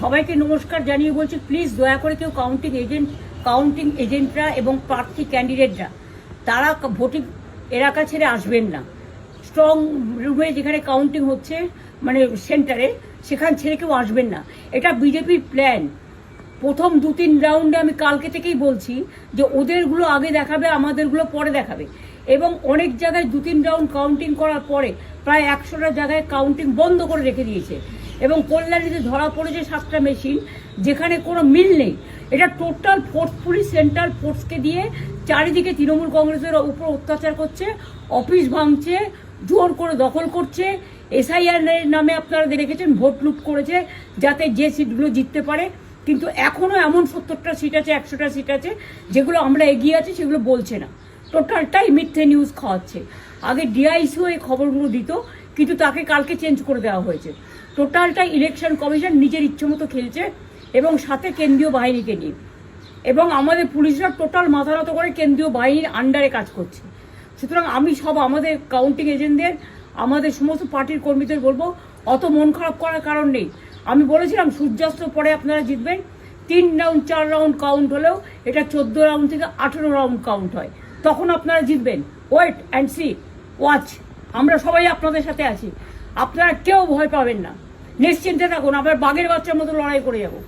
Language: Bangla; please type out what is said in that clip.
সবাইকে নমস্কার জানিয়ে বলছি, প্লিজ দয়া করে কেউ কাউন্টিং এজেন্টরা এবং প্রার্থী ক্যান্ডিডেটরা তারা ভোটিং এলাকা ছেড়ে আসবেন না। স্ট্রং রুমে যেখানে কাউন্টিং হচ্ছে, মানে সেন্টারে, সেখান ছেড়ে কেউ আসবেন না। এটা বিজেপির প্ল্যান। প্রথম 2-3 রাউন্ডে আমি কালকে থেকেই বলছি যে ওদেরগুলো আগে দেখাবে, আমাদেরগুলো পরে দেখাবে। এবং অনেক জায়গায় 2-3 রাউন্ড কাউন্টিং করার পরে প্রায় 100টা জায়গায় কাউন্টিং বন্ধ করে রেখে দিয়েছে। এবং কল্যাণীতে ধরা পড়েছে 7টা মেশিন, যেখানে কোনো মিল নেই। এটা টোটাল ফোর্স, পুলিশ সেন্ট্রাল ফোর্সকে দিয়ে চারিদিকে তৃণমূল কংগ্রেসের উপর অত্যাচার করছে, অফিস ভাঙছে, জোর করে দখল করছে। SIR নামে আপনারা দেখেছেন ভোট লুট করেছে যাতে যে সিটগুলো জিততে পারে। কিন্তু এখনও এমন 70টা সিট আছে, 100টা সিট আছে যেগুলো আমরা এগিয়ে আছি, সেগুলো বলছে না। টোটালটাই মিথ্যে নিউজ খাওয়াচ্ছে। আগে DICও এই খবরগুলো দিত, কিন্তু তাকে কালকে চেঞ্জ করে দেওয়া হয়েছে। টোটালটাই ইলেকশন কমিশন নিজের ইচ্ছে মতো খেলছে, এবং সাথে কেন্দ্রীয় বাহিনীকে নিয়ে। এবং আমাদের পুলিশরা টোটাল মাথা নত করে কেন্দ্রীয় বাহিনীর আন্ডারে কাজ করছে। সুতরাং আমি আমাদের কাউন্টিং এজেন্টদের, আমাদের সমস্ত পার্টির কর্মীদের বলবো, অত মন খারাপ করার কারণ নেই। আমি বলেছিলাম সূর্যাস্তের পরে আপনারা জিতবেন। 3 রাউন্ড 4 রাউন্ড কাউন্ট হলেও এটা 14 রাউন্ড থেকে 18 রাউন্ড কাউন্ট হয়, তখন আপনারা জিতবেন। Wait and see, watch. আমরা সবাই আপনাদের সাথে আছি, আপনারা কেউ ভয় পাবেন না, নিশ্চিন্তে থাকুন। আবার বাঘের বাচ্চার মতো লড়াই করে যাবো।